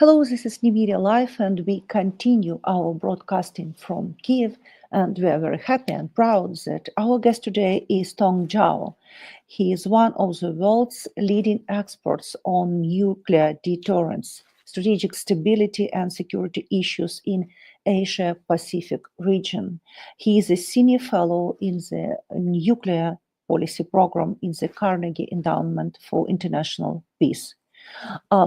Hello, this is NEMYRIALIVE, and we continue our broadcasting from Kiev. And we are very happy and proud that our guest today is Tong Zhao. He is one of the world's leading experts on nuclear deterrence, strategic stability, and security issues in Asia Pacific region. He is a senior fellow in the nuclear policy program in the Carnegie Endowment for International Peace.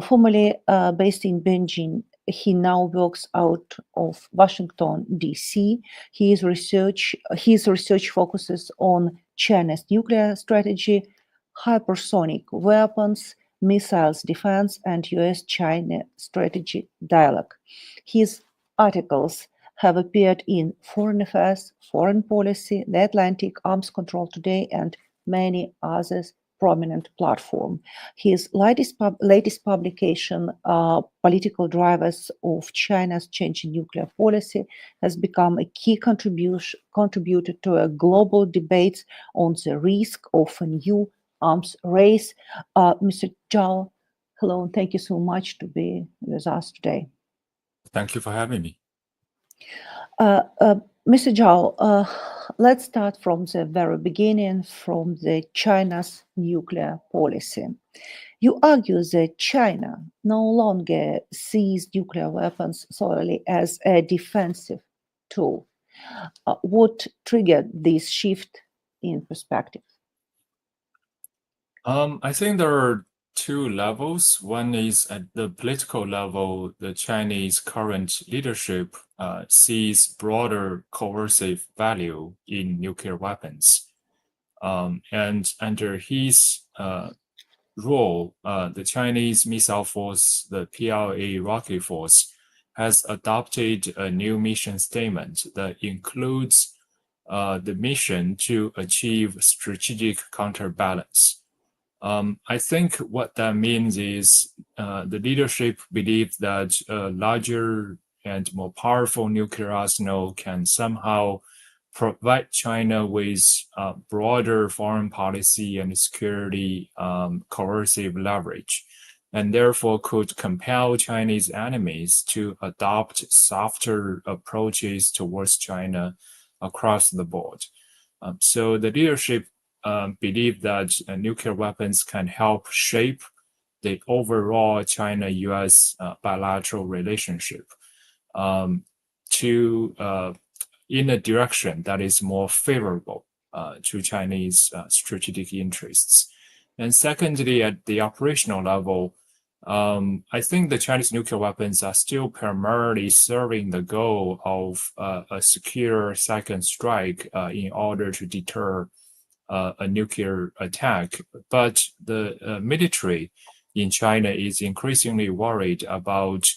Formerly based in Beijing, he now works out of Washington, D.C. His research focuses on China's nuclear strategy, hypersonic weapons, missiles defense, and US-China strategy dialogue. His articles have appeared in Foreign Affairs, Foreign Policy, The Atlantic, Arms Control Today, and many others prominent platform. His latest publication, Political Drivers of China's Changing Nuclear Policy, has become a key contributor to a global debate on the risk of a new arms race. Mr. Zhao, hello, and thank you so much to be with us today. Thank you for having me. Mr. Zhao, let's start from the very beginning, from the China's nuclear policy. You argue that China no longer sees nuclear weapons solely as a defensive tool. What triggered this shift in perspective? I think there are two levels. One is at the political level, the Chinese current leadership sees broader coercive value in nuclear weapons. And under his role, the Chinese Missile Force, the PLA Rocket Force, has adopted a new mission statement that includes the mission to achieve strategic counterbalance. I think what that means is the leadership believes that a larger and more powerful nuclear arsenal can somehow provide China with broader foreign policy and security coercive leverage, and therefore could compel Chinese enemies to adopt softer approaches towards China across the board. So the leadership believe that nuclear weapons can help shape the overall China-US bilateral relationship in a direction that is more favorable to Chinese strategic interests. And secondly, at the operational level, I think the Chinese nuclear weapons are still primarily serving the goal of a secure second strike in order to deter a nuclear attack. But the military in China is increasingly worried about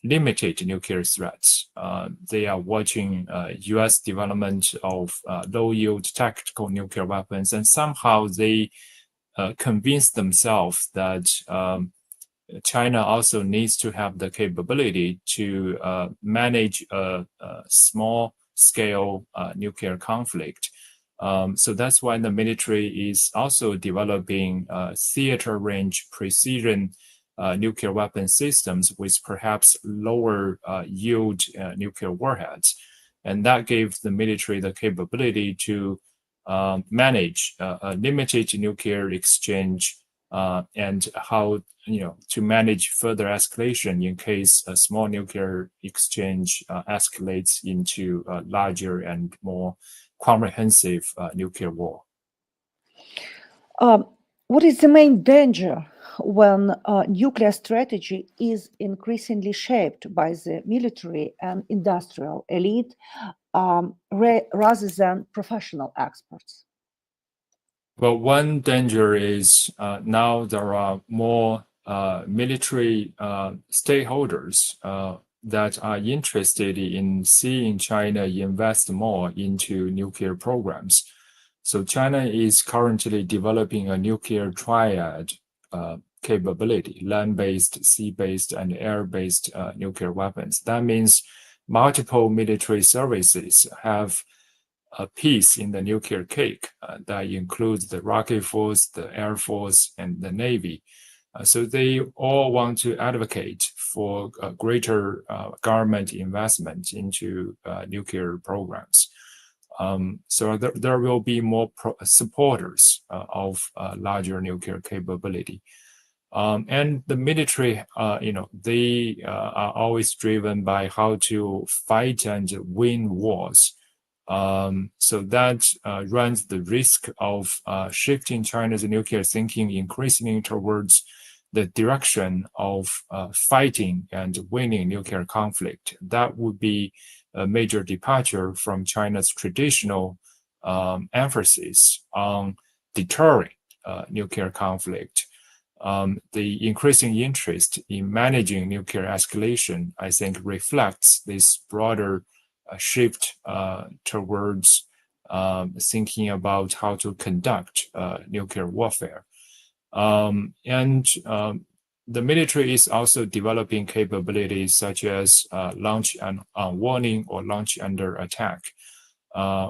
limited nuclear threats. They are watching US development of low-yield tactical nuclear weapons, and somehow they convince themselves that China also needs to have the capability to manage a small-scale nuclear conflict. So that's why the military is also developing theater range precision nuclear weapon systems with perhaps lower yield nuclear warheads. And that gave the military the capability to manage a limited nuclear exchange and how, to manage further escalation in case a small nuclear exchange escalates into a larger and more comprehensive nuclear war. What is the main danger when nuclear strategy is increasingly shaped by the military and industrial elite rather than professional experts? Well, one danger is now there are more military stakeholders that are interested in seeing China invest more into nuclear programs. So China is currently developing a nuclear triad capability, land-based, sea-based, and air-based nuclear weapons. That means multiple military services have a piece in the nuclear cake that includes the Rocket Force, the Air Force, and the Navy. So they all want to advocate for greater government investment into nuclear programs. So there will be more supporters of larger nuclear capability. And the military, they are always driven by how to fight and win wars. So that runs the risk of shifting China's nuclear thinking increasingly towards the direction of fighting and winning nuclear conflict. That would be a major departure from China's traditional emphasis on deterring nuclear conflict. The increasing interest in managing nuclear escalation, I think, reflects this broader shift towards thinking about how to conduct nuclear warfare. The military is also developing capabilities such as launch on warning or launch under attack,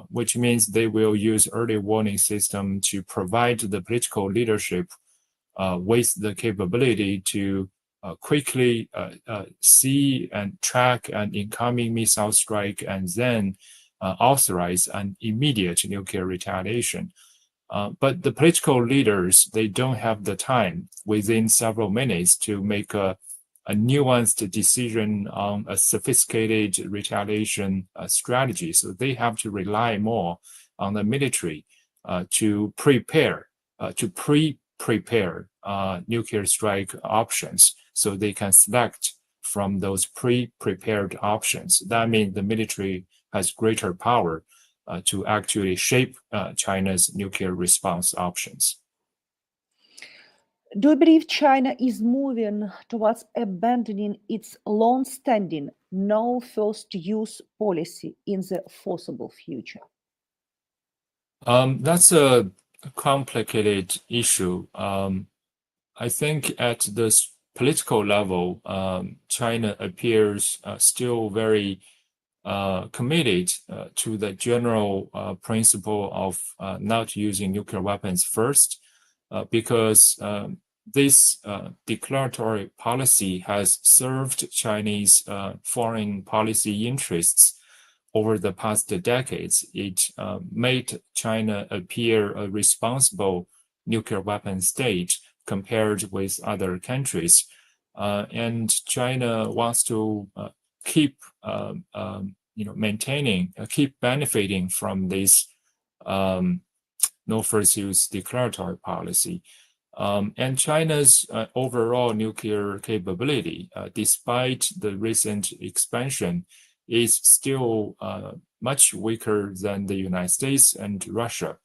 which means they will use early warning system to provide the political leadership with the capability to quickly see and track an incoming missile strike and then authorize an immediate nuclear retaliation. But the political leaders, they don't have the time within several minutes to make a nuanced decision on a sophisticated retaliation strategy. So they have to rely more on the military to prepare, to pre-prepare nuclear strike options so they can select from those pre-prepared options. That means the military has greater power to actually shape China's nuclear response options. Do you believe China is moving towards abandoning its long-standing no first use policy in the foreseeable future? That's a complicated issue. I think at the political level, China appears still very committed to the general principle of not using nuclear weapons first, because this declaratory policy has served Chinese foreign policy interests over the past decades. It made China appear a responsible nuclear weapon state compared with other countries. And China wants to keep keep benefiting from this no first use declaratory policy. And China's overall nuclear capability, despite the recent expansion, is still much weaker than the United States and Russia.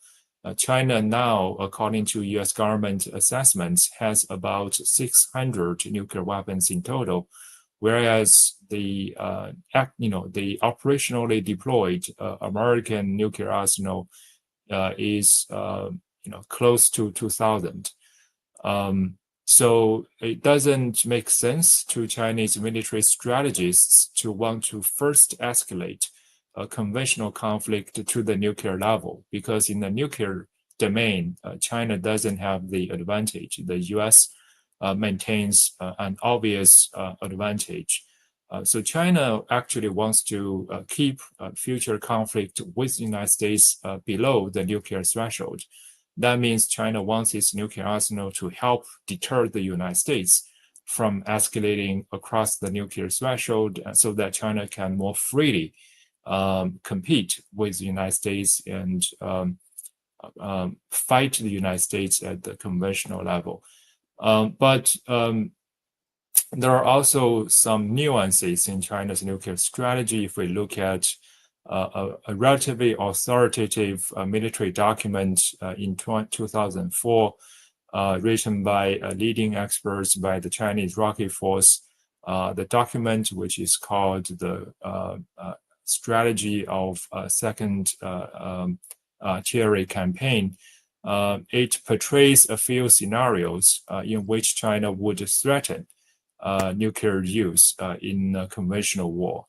China now, according to U.S. government assessments, has about 600 nuclear weapons in total, whereas the operationally deployed American nuclear arsenal is close to 2,000. So it doesn't make sense to Chinese military strategists to want to first escalate a conventional conflict to the nuclear level, because in the nuclear domain, China doesn't have the advantage. The US maintains an obvious advantage. So China actually wants to keep future conflict with the United States below the nuclear threshold. That means China wants its nuclear arsenal to help deter the United States from escalating across the nuclear threshold so that China can more freely compete with the United States and fight the United States at the conventional level. But there are also some nuances in China's nuclear strategy. If we look at a relatively authoritative military document in 2004, written by leading experts by the Chinese Rocket Force, the document, which is called the Strategy of Second Tier Campaign, it portrays a few scenarios in which China would threaten nuclear use in a conventional war.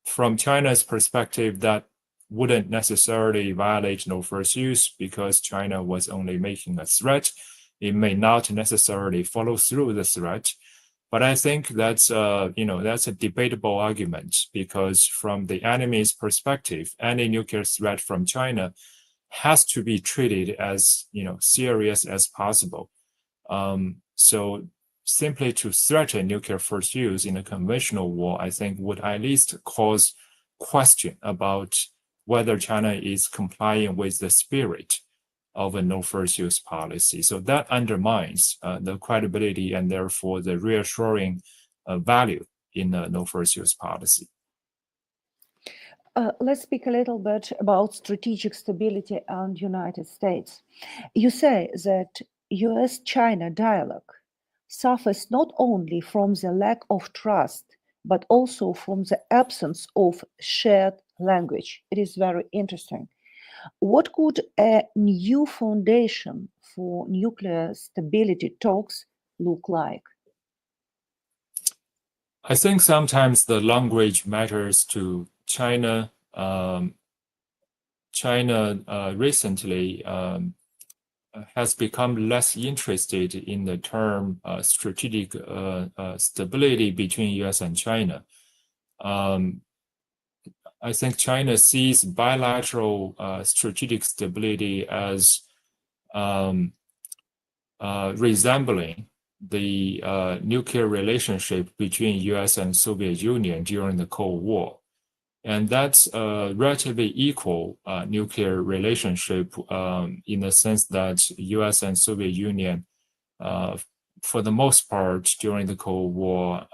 From China's perspective, that wouldn't necessarily violate no first use because China was only making a threat. It may not necessarily follow through the threat. But I think that's that's a debatable argument, because from the enemy's perspective, any nuclear threat from China has to be treated as serious as possible. So simply to threaten nuclear first use in a conventional war, I think would at least cause question about whether China is complying with the spirit of a no first use policy. So that undermines the credibility and therefore the reassuring value in a no first use policy. Let's speak a little bit about strategic stability and United States. You say that US-China dialogue suffers not only from the lack of trust, but also from the absence of shared language. It is very interesting. What could a new foundation for nuclear stability talks look like? I think sometimes the language matters to China. China recently has become less interested in the term strategic stability between US and China. I think China sees bilateral strategic stability as resembling the nuclear relationship between US and Soviet Union during the Cold War. And that's a relatively equal nuclear relationship in the sense that US and Soviet Union, for the most part during the Cold War,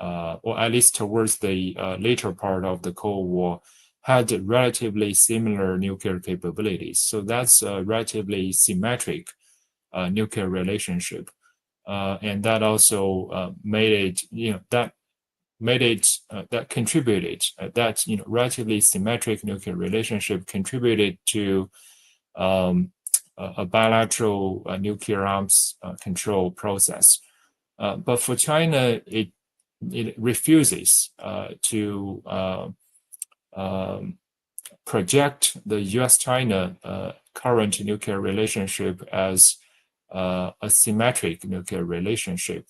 or at least towards the later part of the Cold War, had relatively similar nuclear capabilities. So that's a relatively symmetric nuclear relationship. And that also made it, that contributed, that relatively symmetric nuclear relationship contributed to a bilateral nuclear arms control process. But for China, it refuses to project the US-China current nuclear relationship as a symmetric nuclear relationship,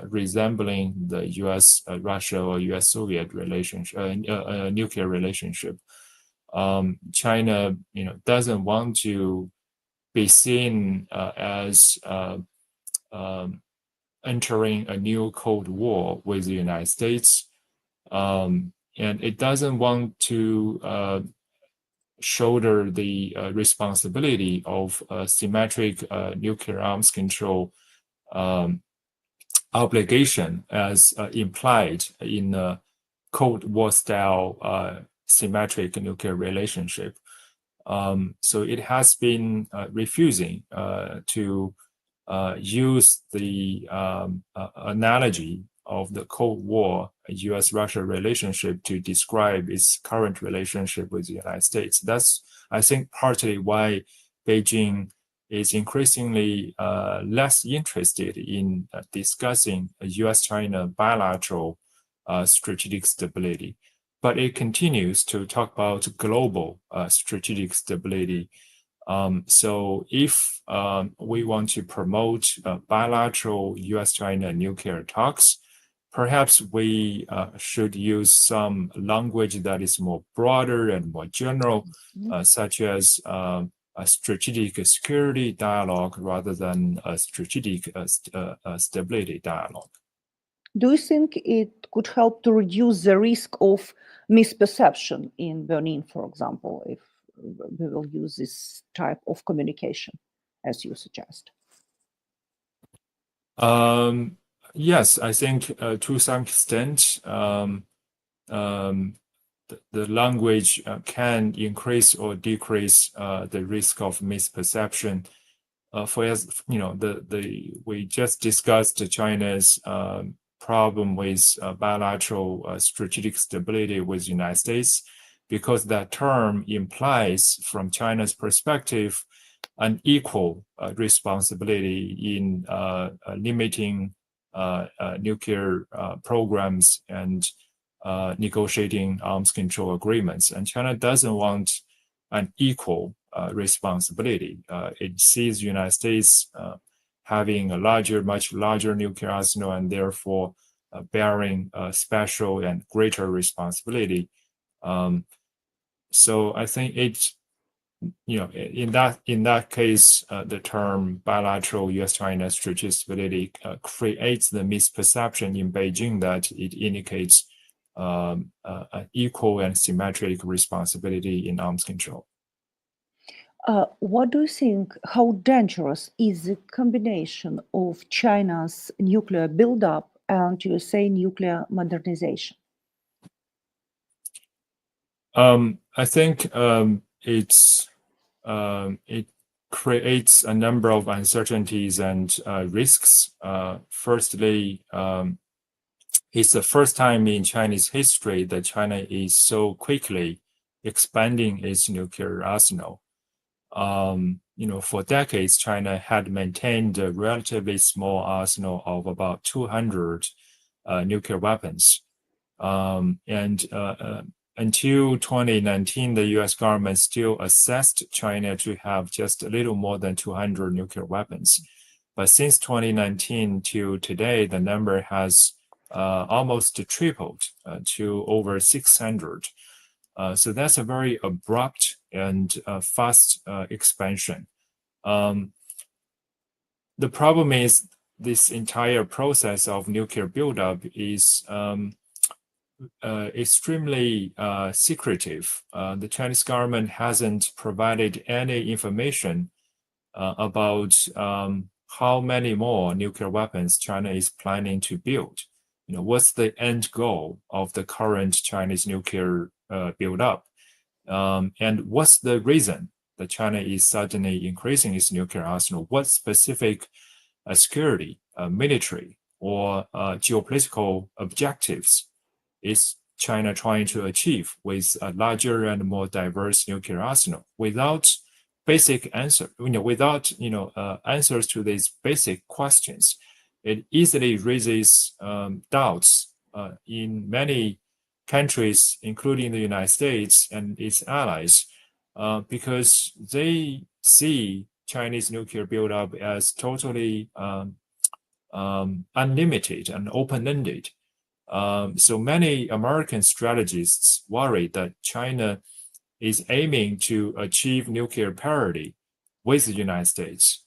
resembling the US-Russia or US-Soviet relationship, nuclear relationship. China, doesn't want to be seen as entering a new Cold War with the United States, and it doesn't want to shoulder the responsibility of symmetric nuclear arms control obligation as implied in a Cold War style symmetric nuclear relationship. So it has been refusing to use the analogy of the Cold War US-Russia relationship to describe its current relationship with the United States. That's, I think, partly why Beijing is increasingly less interested in discussing US-China bilateral strategic stability. But it continues to talk about global strategic stability. So if we want to promote bilateral US-China nuclear talks, perhaps we should use some language that is more broader and more general, such as a strategic security dialogue rather than a strategic stability dialogue. Do you think it could help to reduce the risk of misperception in Berlin, for example, if we will use this type of communication, as you suggest? Yes, I think to some extent, the language can increase or decrease the risk of misperception. For as we just discussed China's problem with bilateral strategic stability with the United States, because that term implies, from China's perspective, an equal responsibility in limiting nuclear programs and negotiating arms control agreements. And China doesn't want an equal responsibility. It sees the United States having a much larger nuclear arsenal, and therefore bearing a special and greater responsibility. So I think it's, in that case, the term bilateral U.S.-China strategic stability creates the misperception in Beijing that it indicates an equal and symmetric responsibility in arms control. What do you think, how dangerous is the combination of China's nuclear buildup and USA nuclear modernization? I think it creates a number of uncertainties and risks. Firstly, it's the first time in Chinese history that China is so quickly expanding its nuclear arsenal. For decades, China had maintained a relatively small arsenal of about 200 nuclear weapons. Until 2019, the US government still assessed China to have just a little more than 200 nuclear weapons. But since 2019 to today, the number has almost tripled to over 600. So that's a very abrupt and fast expansion. The problem is this entire process of nuclear buildup is extremely secretive. The Chinese government hasn't provided any information about how many more nuclear weapons China is planning to build. What's the end goal of the current Chinese nuclear buildup? And what's the reason that China is suddenly increasing its nuclear arsenal? What specific security, military, or geopolitical objectives is China trying to achieve with a larger and more diverse nuclear arsenal? Without basic answer, without answers to these basic questions, it easily raises doubts in many countries, including the United States and its allies, because they see Chinese nuclear buildup as totally unlimited and open-ended. So many American strategists worry that China is aiming to achieve nuclear parity with the United States.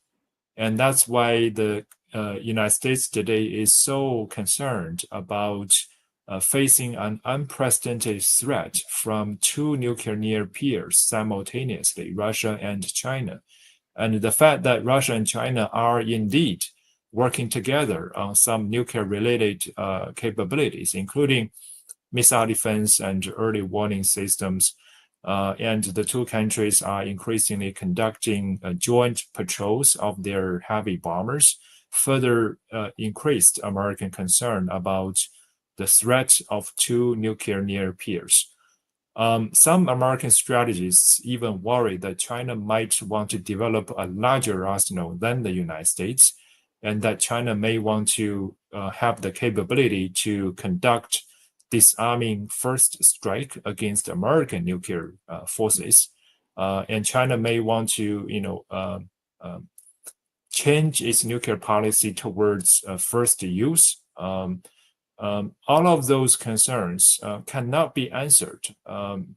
And that's why the United States today is so concerned about facing an unprecedented threat from two nuclear near peers simultaneously, Russia and China. And the fact that Russia and China are indeed working together on some nuclear-related capabilities, including missile defense and early warning systems. And the two countries are increasingly conducting joint patrols of their heavy bombers, further increased American concern about the threat of two nuclear near peers. Some American strategists even worry that China might want to develop a larger arsenal than the United States, and that China may want to have the capability to conduct disarming first strike against American nuclear forces. And China may want to, change its nuclear policy towards first use. All of those concerns cannot be answered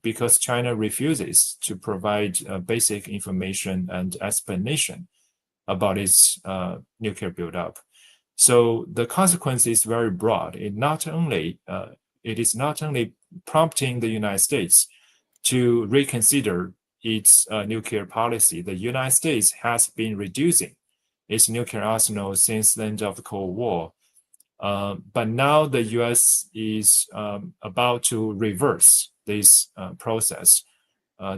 because China refuses to provide basic information and explanation about its nuclear buildup. So the consequence is very broad. It is not only prompting the United States to reconsider its nuclear policy. The United States has been reducing its nuclear arsenal since the end of the Cold War. But now the US is about to reverse this process.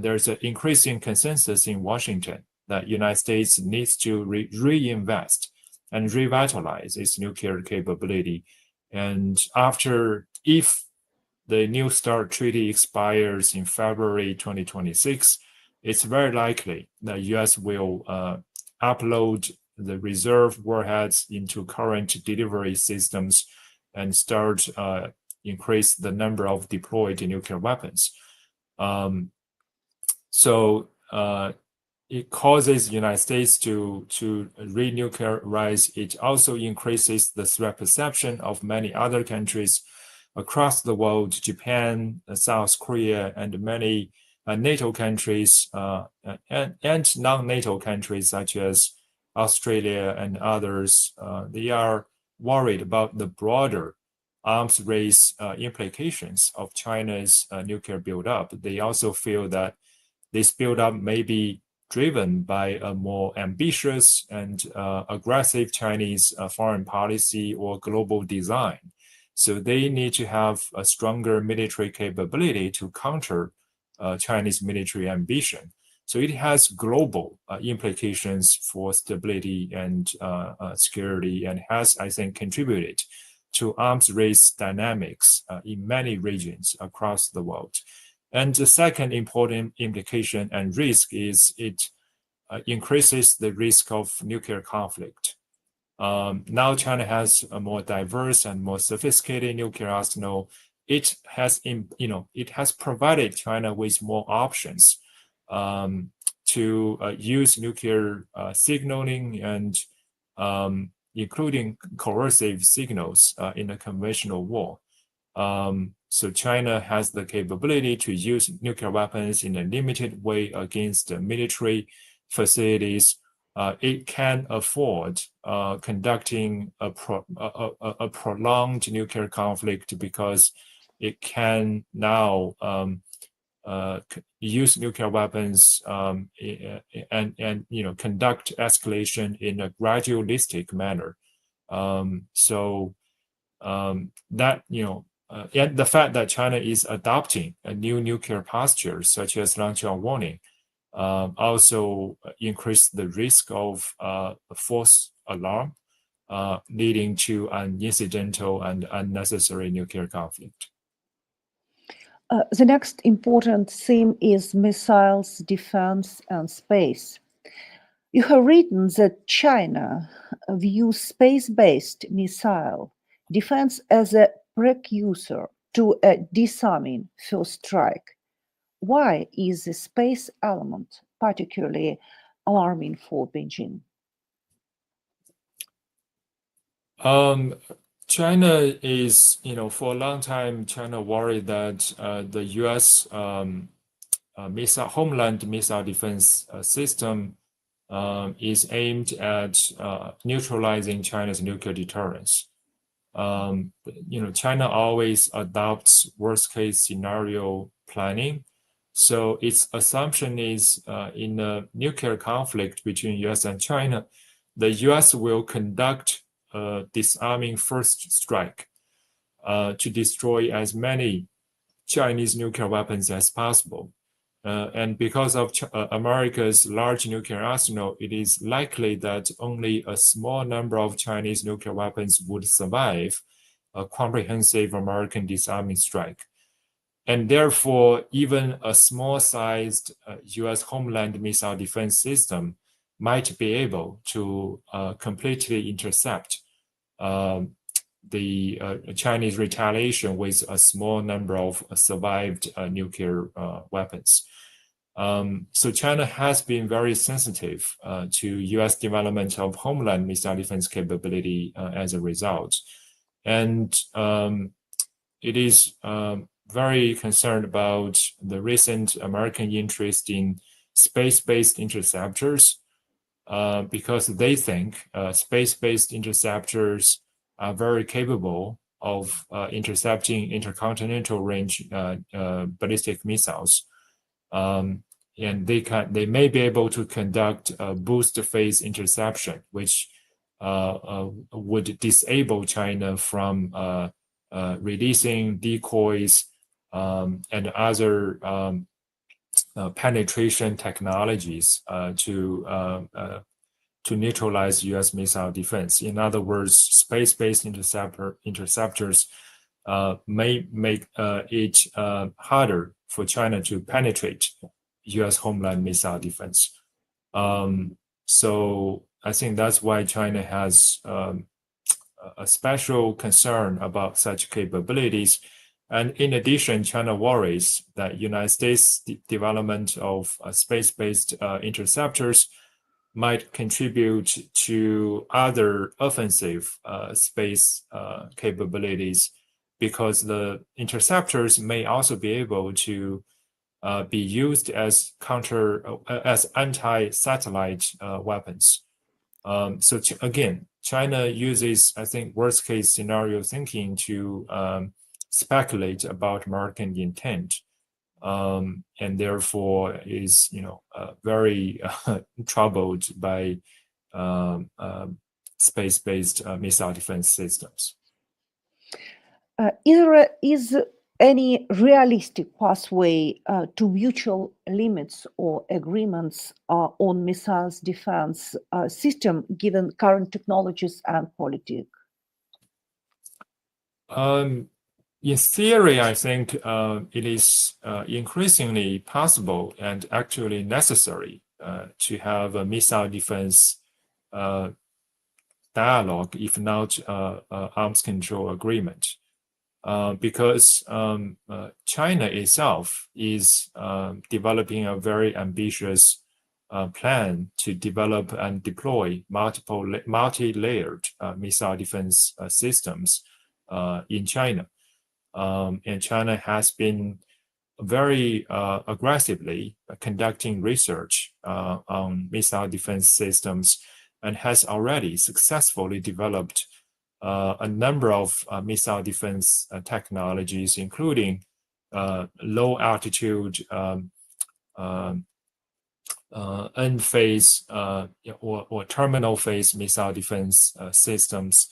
There's an increasing consensus in Washington that United States needs to reinvest and revitalize its nuclear capability. And if the New START treaty expires in February 2026, it's very likely that US will upload the reserve warheads into current delivery systems and start increase the number of deployed nuclear weapons. So it causes the United States to renuclearize. It also increases the threat perception of many other countries across the world, Japan, South Korea, and many NATO countries and non-NATO countries such as Australia and others. They are worried about the broader arms race implications of China's nuclear buildup. They also feel that this buildup may be driven by a more ambitious and aggressive Chinese foreign policy or global design. So they need to have a stronger military capability to counter Chinese military ambition. So it has global implications for stability and security, and has, I think, contributed to arms race dynamics in many regions across the world. And the second important implication and risk is it increases the risk of nuclear conflict. Now China has a more diverse and more sophisticated nuclear arsenal. It has, it has provided China with more options to use nuclear signaling and including coercive signals in a conventional war. So China has the capability to use nuclear weapons in a limited way against military facilities. It can afford conducting a prolonged nuclear conflict because it can now use nuclear weapons and conduct escalation in a gradualistic manner. That and the fact that China is adopting a new nuclear posture, such as launch on warning, also increase the risk of false alarm, leading to an incidental and unnecessary nuclear conflict. The next important theme is missiles, defense, and space. You have written that China views space-based missile defense as a precursor to a disarming first strike. Why is the space element particularly alarming for Beijing? China is, for a long time, China worried that the U.S. Homeland missile defense system is aimed at neutralizing China's nuclear deterrence. China always adopts worst-case scenario planning. So its assumption is in a nuclear conflict between U.S. and China, the U.S. will conduct a disarming first strike to destroy as many Chinese nuclear weapons as possible. And because of America's large nuclear arsenal, it is likely that only a small number of Chinese nuclear weapons would survive a comprehensive American disarming strike. And therefore, even a small-sized U.S. homeland missile defense system might be able to completely intercept the Chinese retaliation with a small number of survived nuclear weapons. So China has been very sensitive to U.S. development of homeland missile defense capability as a result. And it is very concerned about the recent American interest in space-based interceptors because they think space-based interceptors are very capable of intercepting intercontinental range ballistic missiles. And they may be able to conduct a boost phase interception, which would disable China from releasing decoys and other penetration technologies to neutralize U.S. missile defense. In other words, space-based interceptors may make it harder for China to penetrate U.S. homeland missile defense. So I think that's why China has a special concern about such capabilities. And in addition, China worries that United States development of space-based interceptors might contribute to other offensive space capabilities, because the interceptors may also be able to be used as anti-satellite weapons. So again, China uses, I think, worst case scenario thinking to speculate about American intent, and therefore is very troubled by space-based missile defense systems. Is any realistic pathway to mutual limits or agreements on missiles defense system given current technologies and politics? In theory, I think it is increasingly possible and actually necessary to have a missile defense dialogue, if not arms control agreement. Because China itself is developing a very ambitious plan to develop and deploy multi-layered missile defense systems in China. And China has been very aggressively conducting research on missile defense systems, and has already successfully developed a number of missile defense technologies, including low altitude end phase or terminal phase missile defense systems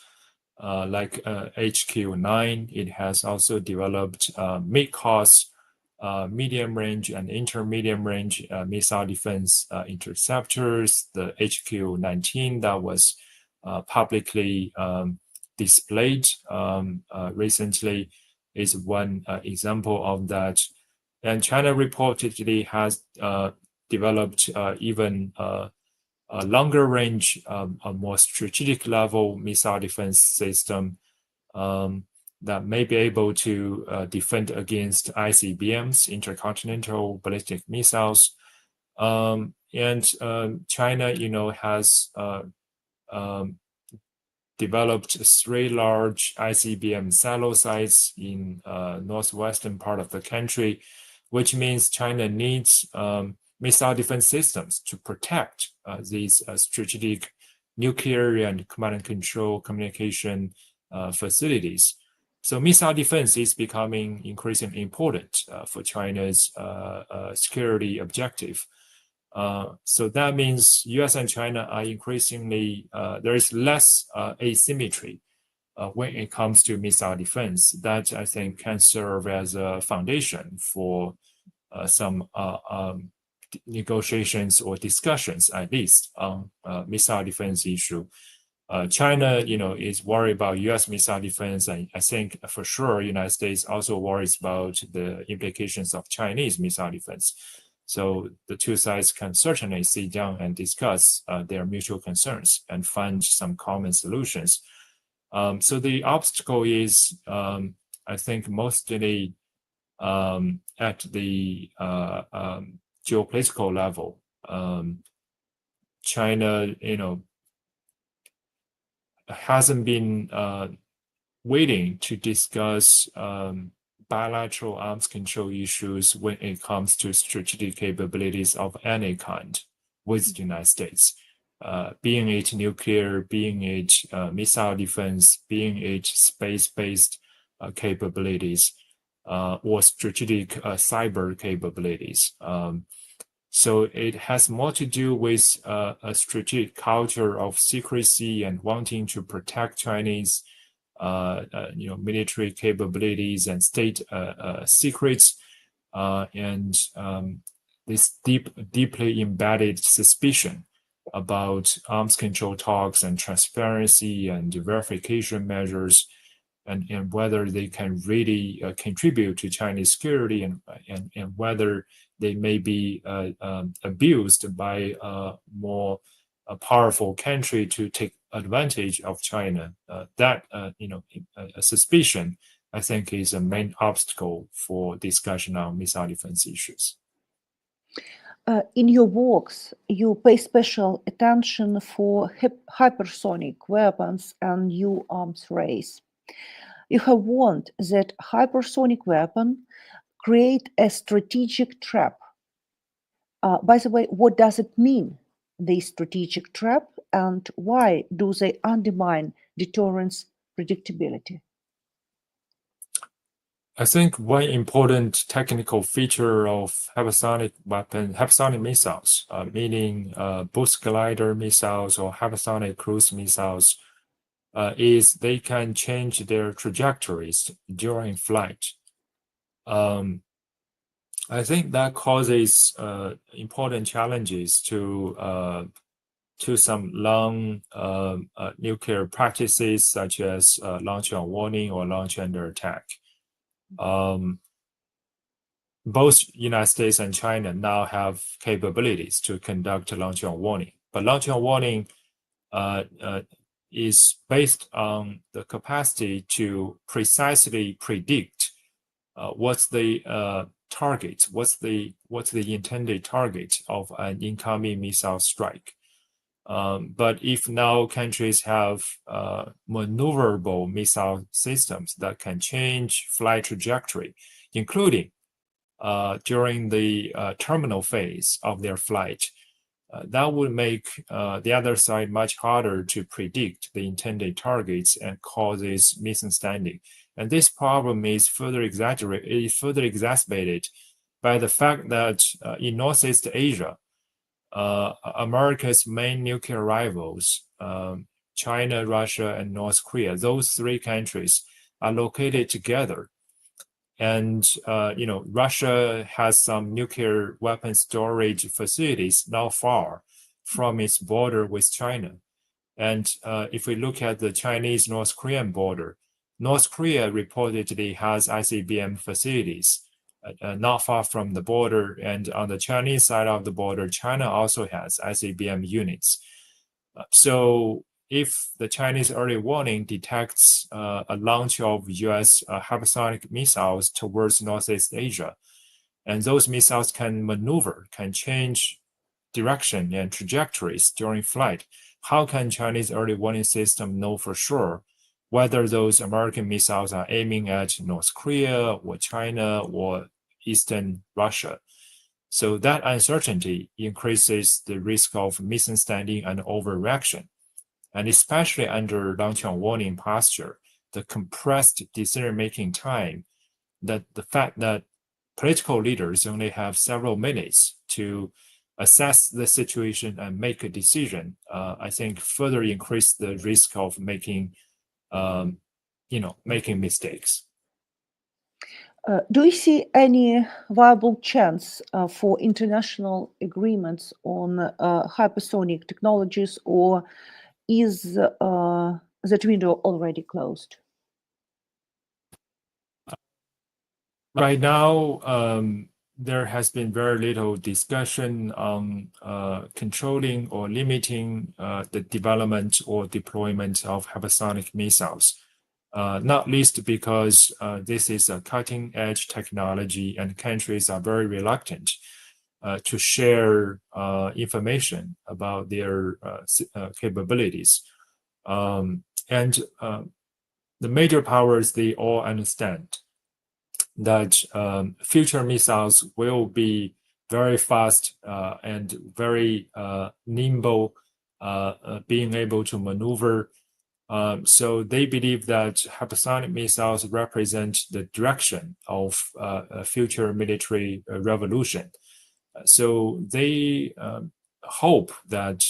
like HQ-9. It has also developed mid-cost, medium range, and intermediate range missile defense interceptors. The HQ-19 that was publicly displayed recently is one example of that. And China reportedly has developed even a longer range, a more strategic level missile defense system that may be able to defend against ICBMs, intercontinental ballistic missiles. And China, has developed 3 large ICBM silo sites in northwestern part of the country, which means China needs missile defense systems to protect these strategic nuclear and command and control communication facilities. So missile defense is becoming increasingly important for China's security objective. So that means US and China are increasingly, there is less asymmetry when it comes to missile defense. That, I think, can serve as a foundation for some negotiations or discussions, at least, on missile defense issue. China, is worried about US missile defense, and I think for sure United States also worries about the implications of Chinese missile defense. So the two sides can certainly sit down and discuss their mutual concerns and find some common solutions. So the obstacle is, I think, mostly at the geopolitical level. China, hasn't been waiting to discuss bilateral arms control issues when it comes to strategic capabilities of any kind with the United States, being it nuclear, being it missile defense, being it space-based capabilities, or strategic cyber capabilities. So it has more to do with a strategic culture of secrecy and wanting to protect Chinese military capabilities and state secrets, and this deeply embedded suspicion about arms control talks and transparency and verification measures, and whether they can really contribute to Chinese security, and whether they may be abused by a more powerful country to take advantage of China. That a suspicion, I think is a main obstacle for discussion on missile defense issues. In your works, you pay special attention for hypersonic weapons and new arms race. You have warned that hypersonic weapons create a strategic trap. By the way, what does it mean, this strategic trap, and why do they undermine deterrence predictability? I think one important technical feature of hypersonic missiles, meaning boost glider missiles or hypersonic cruise missiles, is they can change their trajectories during flight. I think that causes important challenges to some long nuclear practices, such as launch on warning or launch under attack. Both United States and China now have capabilities to conduct launch on warning, but launch on warning is based on the capacity to precisely predict what's the target, what's the intended target of an incoming missile strike. But if now countries have maneuverable missile systems that can change flight trajectory, including during the terminal phase of their flight, that would make the other side much harder to predict the intended targets and causes misunderstanding. And this problem is further exacerbated by the fact that in Northeast Asia, America's main nuclear rivals, China, Russia, and North Korea, those three countries are located together. And Russia has some nuclear weapon storage facilities not far from its border with China. And if we look at the Chinese-North Korean border, North Korea reportedly has ICBM facilities not far from the border, and on the Chinese side of the border, China also has ICBM units. So if the Chinese early warning detects a launch of US hypersonic missiles towards Northeast Asia, and those missiles can maneuver, can change direction and trajectories during flight, how can Chinese early warning system know for sure whether those American missiles are aiming at North Korea or China or Eastern Russia? So that uncertainty increases the risk of misunderstanding and overreaction. And especially under launch on warning posture, the compressed decision-making time, that the fact that political leaders only have several minutes to assess the situation and make a decision, I think further increase the risk of making mistakes. Do you see any viable chance for international agreements on hypersonic technologies, or is that window already closed? Right now, there has been very little discussion on controlling or limiting the development or deployment of hypersonic missiles, not least because this is a cutting-edge technology and countries are very reluctant to share information about their capabilities. And the major powers, they all understand that future missiles will be very fast and very nimble, being able to maneuver. So they believe that hypersonic missiles represent the direction of a future military revolution. So they hope that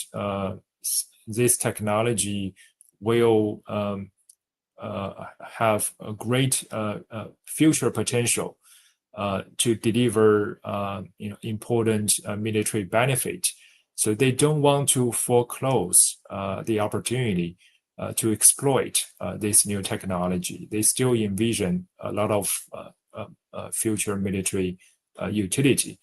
this technology will have a great future potential to deliver important military benefit. So they don't want to foreclose the opportunity to exploit this new technology. They still envision a lot of future military utility.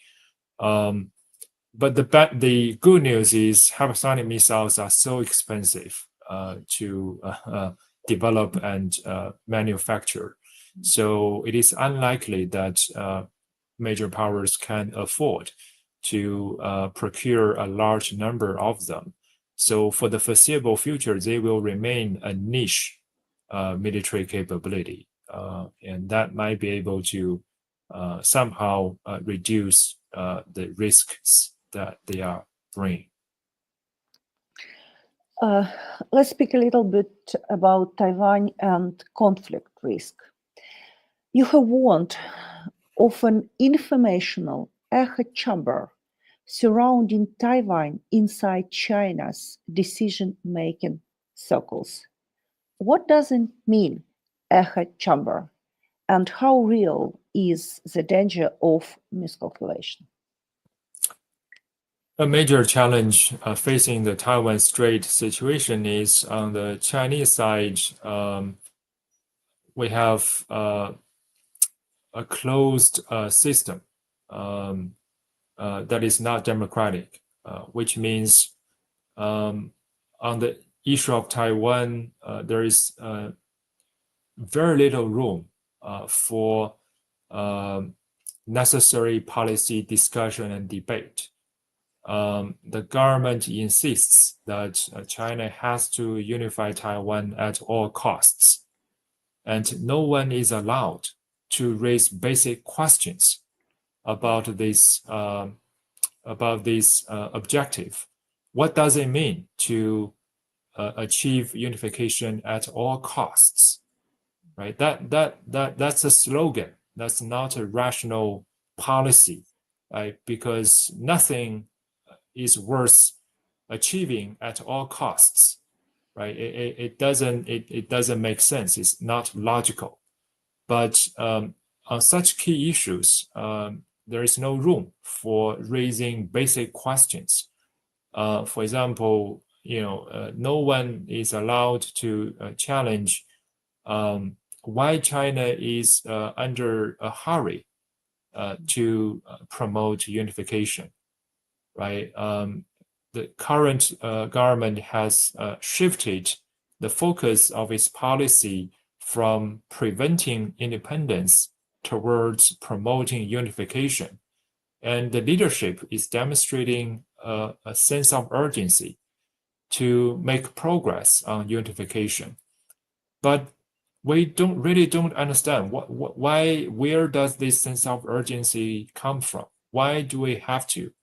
But the good news is hypersonic missiles are so expensive to develop and manufacture. So it is unlikely that major powers can afford to procure a large number of them. So for the foreseeable future, they will remain a niche military capability, and that might be able to somehow reduce the risks that they are bringing. Let's speak a little bit about Taiwan and conflict risk. You have warned of an informational echo chamber surrounding Taiwan inside China's decision-making circles. What does it mean, echo chamber, and how real is the danger of miscalculation? A major challenge facing the Taiwan Strait situation is on the Chinese side. We have a closed system that is not democratic, which means on the issue of Taiwan, there is very little room for necessary policy discussion and debate. The government insists that China has to unify Taiwan at all costs, and no one is allowed to raise basic questions about this objective. What does it mean to achieve unification at all costs? Right? That's a slogan. That's not a rational policy, right? Because nothing is worth achieving at all costs, right? It doesn't make sense. It's not logical. But on such key issues, there is no room for raising basic questions. For example, no one is allowed to challenge why China is under a hurry to promote unification, right? The current government has shifted the focus of its policy from preventing independence towards promoting unification. And the leadership is demonstrating a sense of urgency to make progress on unification. But we don't understand where does this sense of urgency come from? Why do we have to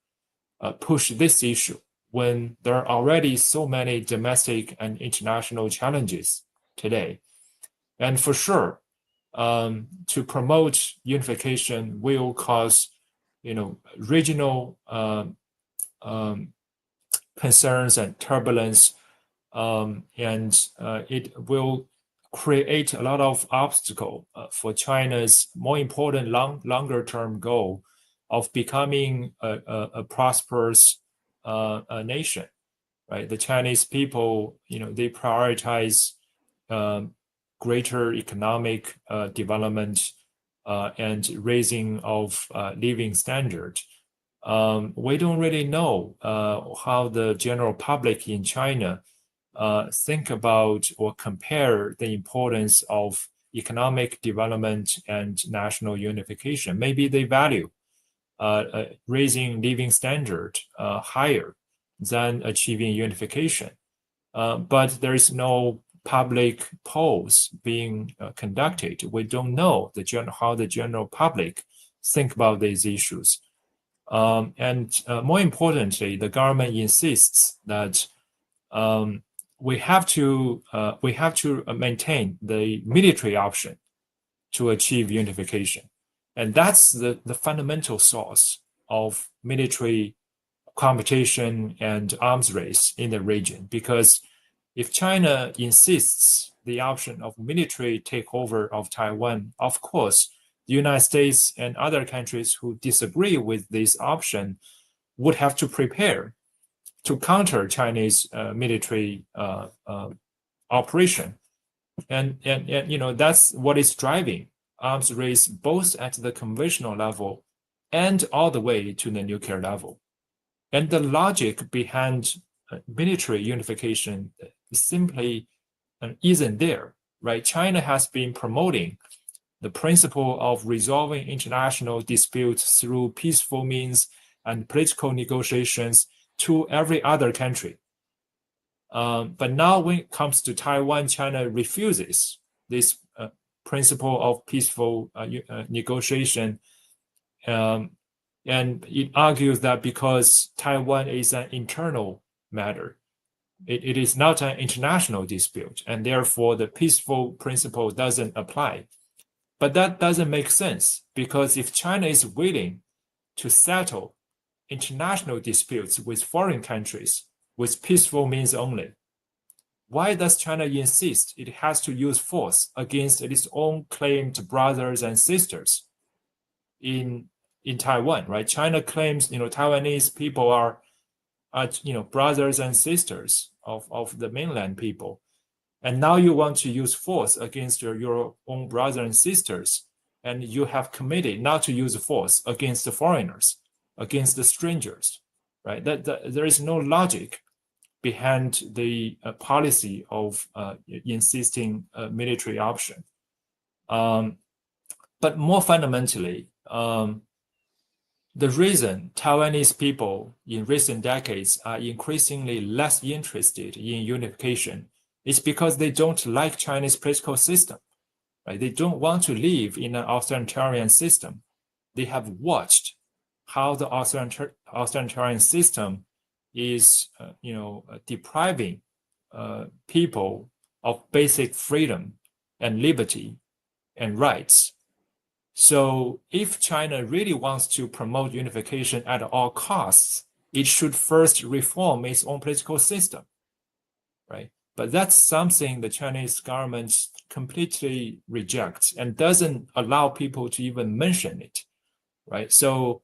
push this issue when there are already so many domestic and international challenges today? And for sure, to promote unification will cause, regional concerns and turbulence, and it will create a lot of obstacle for China's more important longer-term goal of becoming a prosperous nation, right? The Chinese people, they prioritize greater economic development and raising of living standard. We don't really know how the general public in China think about or compare the importance of economic development and national unification. Maybe they value raising living standard higher than achieving unification. But there is no public polls being conducted. We don't know how the general public think about these issues. And more importantly, the government insists that we have to maintain the military option to achieve unification. And that's the fundamental source of military competition and arms race in the region. Because if China insists the option of military takeover of Taiwan, of course, the United States and other countries who disagree with this option would have to prepare to counter Chinese military operation. And that's what is driving arms race both at the conventional level and all the way to the nuclear level. And the logic behind military unification simply isn't there, right? China has been promoting the principle of resolving international disputes through peaceful means and political negotiations to every other country. But now when it comes to Taiwan, China refuses this principle of peaceful negotiation. And it argues that because Taiwan is an internal matter, it is not an international dispute, and therefore the peaceful principle doesn't apply. But that doesn't make sense, because if China is willing to settle international disputes with foreign countries with peaceful means only, why does China insist it has to use force against its own claimed brothers and sisters in Taiwan, right? China claims, Taiwanese people are brothers and sisters of the mainland people. And now you want to use force against your own brothers and sisters, and you have committed not to use force against the foreigners, against the strangers, right? There is no logic behind the policy of insisting a military option. But more fundamentally, the reason Taiwanese people in recent decades are increasingly less interested in unification is because they don't like Chinese political system, right? They don't want to live in an authoritarian system. They have watched how the authoritarian system is, depriving people of basic freedom and liberty and rights. So if China really wants to promote unification at all costs, it should first reform its own political system, right? But that's something the Chinese government completely rejects and doesn't allow people to even mention it, right? So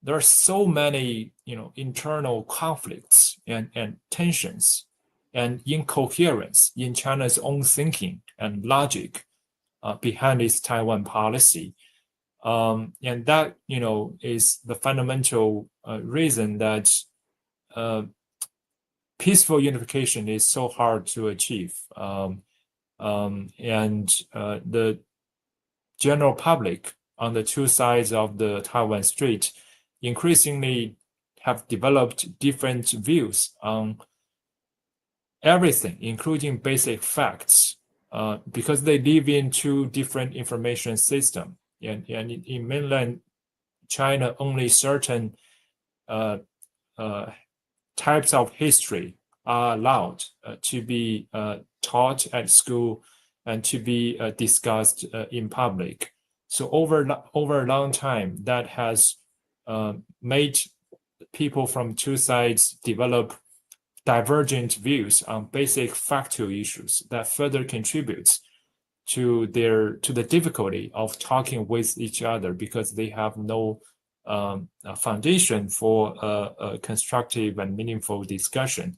there are so many, internal conflicts and tensions and incoherence in China's own thinking and logic behind its Taiwan policy. And that, is the fundamental reason that peaceful unification is so hard to achieve. And the general public on the two sides of the Taiwan Strait increasingly have developed different views on everything, including basic facts, because they live in two different information systems. And in mainland China, only certain types of history are allowed to be taught at school and to be discussed in public. So over a long time, that has made people from two sides develop divergent views on basic factual issues that further contributes to the difficulty of talking with each other, because they have no foundation for a constructive and meaningful discussion.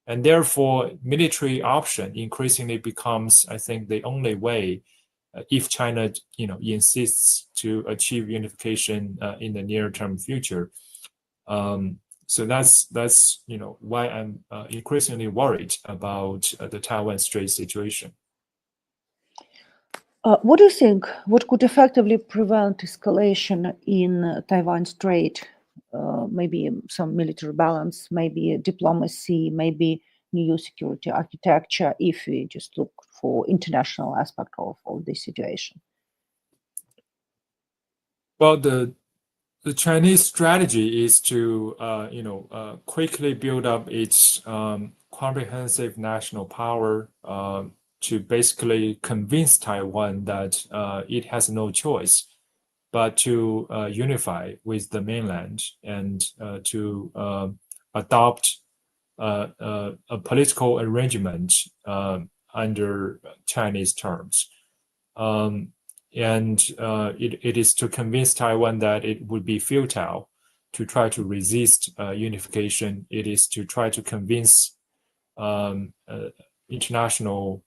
And therefore, military option increasingly becomes, I think, the only way if China, insists to achieve unification in the near-term future. So that's why I'm increasingly worried about the Taiwan Strait situation. What do you think? What could effectively prevent escalation in Taiwan Strait? Maybe some military balance, maybe diplomacy, maybe new security architecture, if we just look for international aspect of this situation. Well, the Chinese strategy is to quickly build up its comprehensive national power to basically convince Taiwan that it has no choice but to unify with the mainland and to adopt a political arrangement under Chinese terms. And it is to convince Taiwan that it would be futile to try to resist unification. It is to try to convince international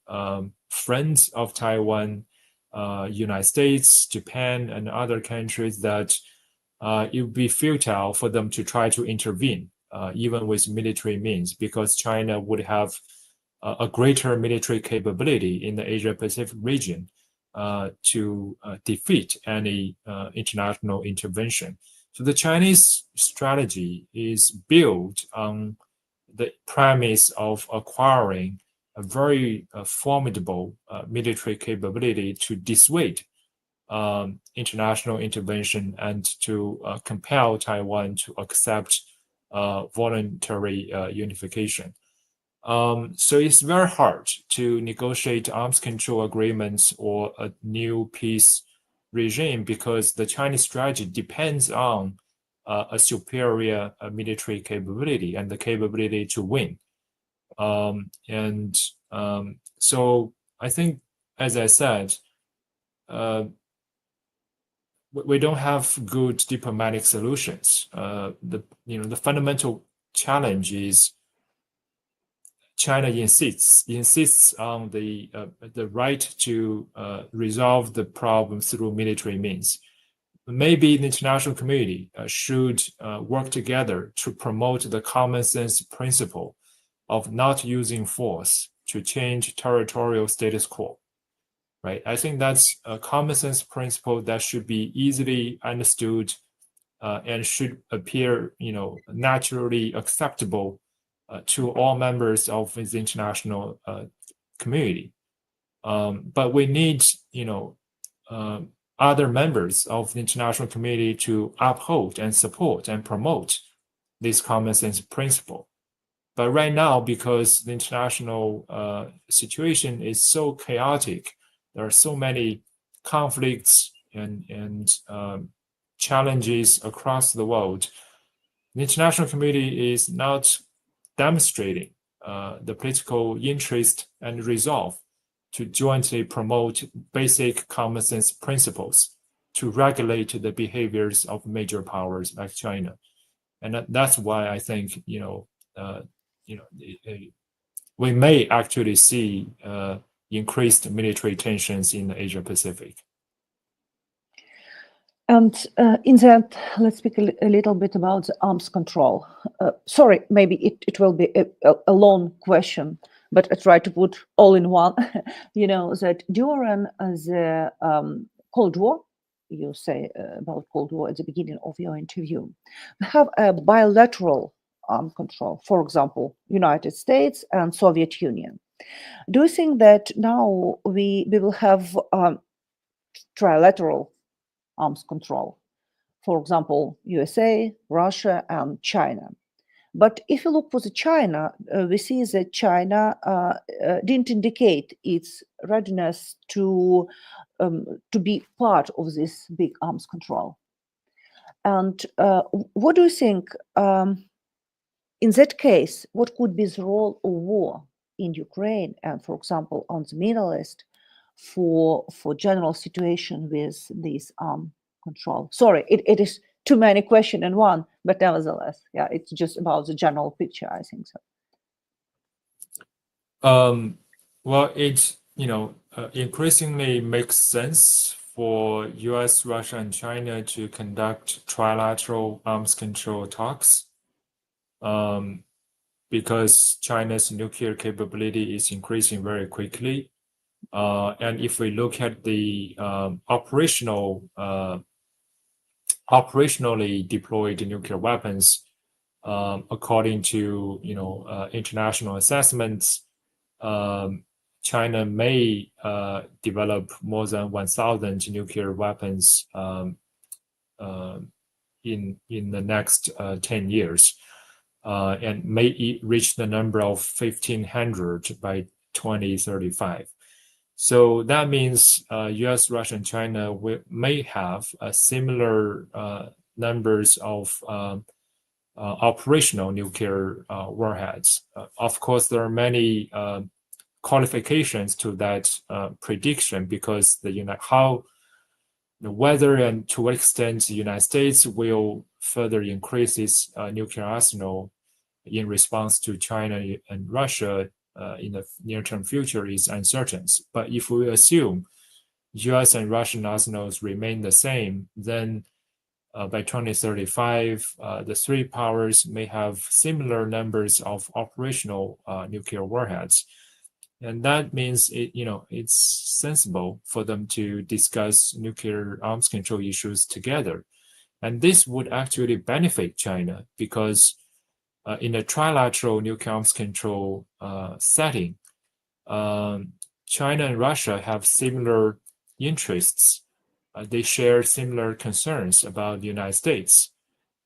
friends of Taiwan, United States, Japan, and other countries that it would be futile for them to try to intervene, even with military means, because China would have a greater military capability in the Asia-Pacific region to defeat any international intervention. So the Chinese strategy is built on the premise of acquiring a very formidable military capability to dissuade international intervention and to compel Taiwan to accept voluntary unification. So it's very hard to negotiate arms control agreements or a new peace regime because the Chinese strategy depends on a superior military capability and the capability to win. So I think, as I said, we don't have good diplomatic solutions. The fundamental challenge is China insists on the right to resolve the problem through military means. Maybe the international community should work together to promote the common sense principle of not using force to change territorial status quo. Right? I think that's a common sense principle that should be easily understood and should appear, naturally acceptable to all members of the international community. But we need, other members of the international community to uphold and support and promote this common sense principle. But right now, because the international situation is so chaotic, there are so many conflicts and challenges across the world, the international community is not demonstrating the political interest and resolve to jointly promote basic common sense principles to regulate the behaviors of major powers like China. And that's why I think, we may actually see increased military tensions in the Asia Pacific. And in that, let's speak a little bit about the arms control. Sorry, maybe it will be a long question, but I try to put all in one. That during the Cold War, you say about Cold War at the beginning of your interview, we have a bilateral arms control, for example, United States and Soviet Union. Do you think that now we will have trilateral arms control, for example, USA, Russia, and China? But if you look for the China, we see that China didn't indicate its readiness to be part of this big arms control. And what do you think, in that case, what could be the role of war in Ukraine and, for example, on the Middle East for general situation with this arm control? Sorry, it is too many questions in one, but nevertheless, yeah, it's just about the general picture, I think so. Well, it increasingly makes sense for US, Russia, and China to conduct trilateral arms control talks because China's nuclear capability is increasing very quickly. And if we look at the operationally deployed nuclear weapons, according to international assessments, China may develop more than 1,000 nuclear weapons in the next 10 years, and may reach the number of 1,500 by 2035. So that means US, Russia, and China may have similar numbers of operational nuclear warheads. Of course, there are many qualifications to that prediction because whether and to what extent the United States will further increase its nuclear arsenal in response to China and Russia in the near-term future is uncertain. But if we assume US and Russian arsenals remain the same, then by 2035, the three powers may have similar numbers of operational nuclear warheads. And that means it's sensible for them to discuss nuclear arms control issues together. And this would actually benefit China because in a trilateral nuclear arms control setting, China and Russia have similar interests. They share similar concerns about the United States.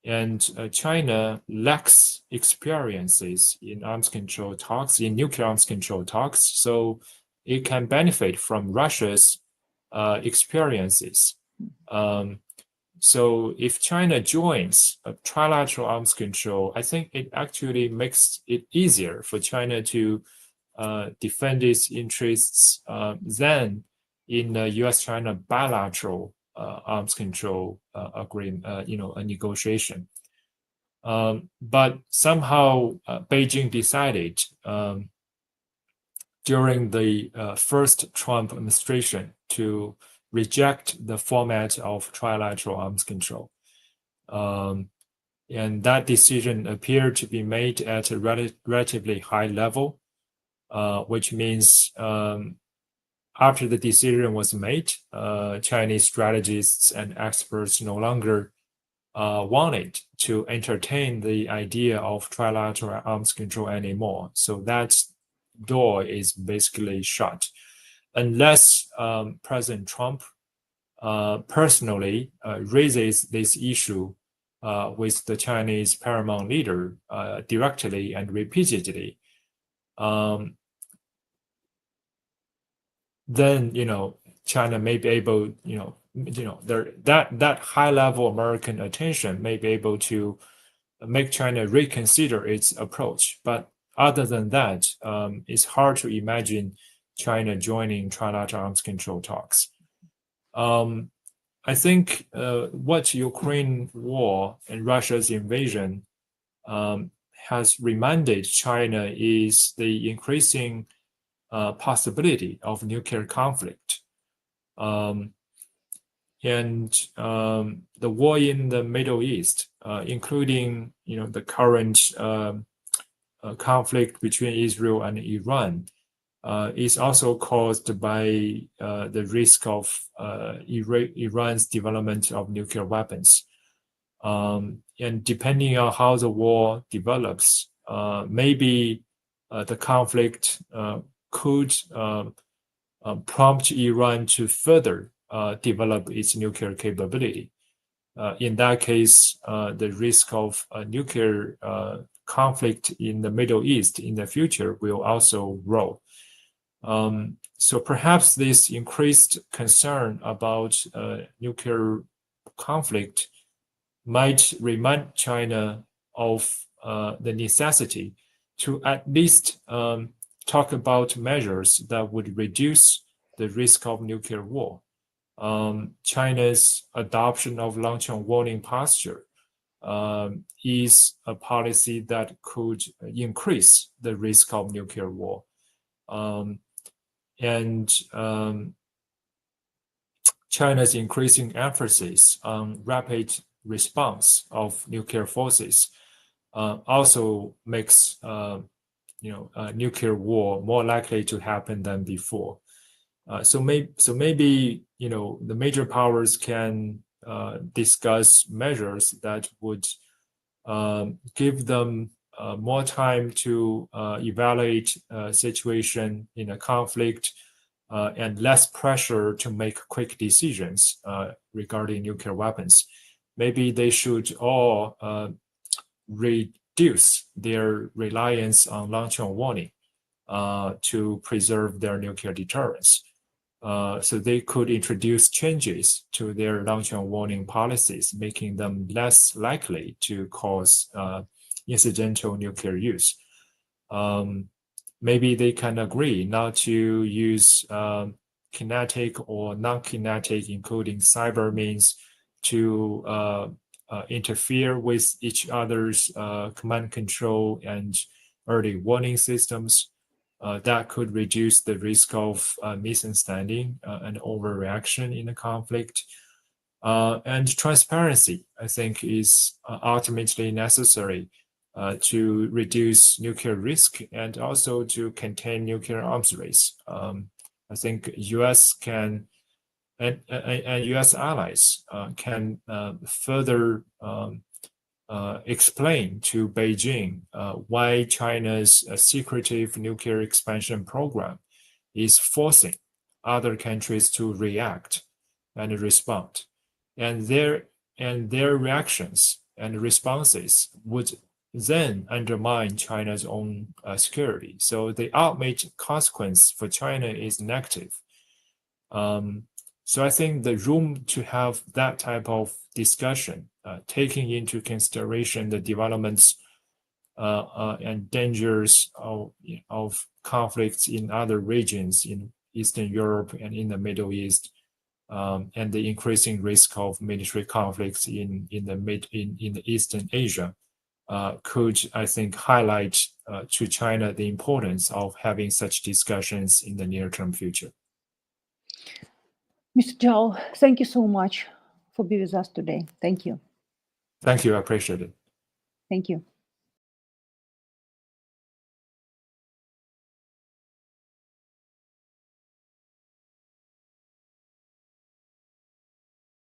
And China lacks experiences in arms control talks, in nuclear arms control talks, so it can benefit from Russia's experiences. So if China joins a trilateral arms control, I think it actually makes it easier for China to defend its interests than in the U.S.-China bilateral arms control agreement, a negotiation. But somehow Beijing decided during the first Trump administration to reject the format of trilateral arms control. And that decision appeared to be made at a relatively high level, which means after the decision was made, Chinese strategists and experts no longer wanted to entertain the idea of trilateral arms control anymore. So that door is basically shut. Unless President Trump personally raises this issue with the Chinese paramount leader directly and repeatedly, then China may be able, that high level American attention may be able to make China reconsider its approach. But other than that, it's hard to imagine China joining trilateral arms control talks. I think what Ukraine war and Russia's invasion has reminded China is the increasing possibility of nuclear conflict. And the war in the Middle East, including the current conflict between Israel and Iran, is also caused by the risk of Iran's development of nuclear weapons. And depending on how the war develops, maybe the conflict could prompt Iran to further develop its nuclear capability. In that case, the risk of a nuclear conflict in the Middle East in the future will also grow. So perhaps this increased concern about nuclear conflict might remind China of the necessity to at least talk about measures that would reduce the risk of nuclear war. China's adoption of long-term warning posture is a policy that could increase the risk of nuclear war. And China's increasing emphasis on rapid response of nuclear forces also makes nuclear war more likely to happen than before. So maybe the major powers can discuss measures that would give them more time to evaluate a situation in a conflict and less pressure to make quick decisions regarding nuclear weapons. Maybe they should all reduce their reliance on long-term warning to preserve their nuclear deterrence. So they could introduce changes to their long-term warning policies, making them less likely to cause incidental nuclear use. Maybe they can agree not to use kinetic or non-kinetic, including cyber means, to interfere with each other's command control and early warning systems. That could reduce the risk of misunderstanding and overreaction in a conflict. And transparency, I think, is ultimately necessary to reduce nuclear risk and also to contain nuclear arms race. I think U.S. can and U.S. allies can further explain to Beijing why China's secretive nuclear expansion program is forcing other countries to react and respond, and their reactions and responses would then undermine China's own security. So the ultimate consequence for China is negative. So I think the room to have that type of discussion, taking into consideration the developments and dangers of conflicts in other regions in Eastern Europe and in the Middle East, and the increasing risk of military conflicts in Eastern Asia, could, I think, highlight to China the importance of having such discussions in the near-term future. Mr. Zhao, thank you so much for being with us today. Thank you. Thank you. I appreciate it. Thank you.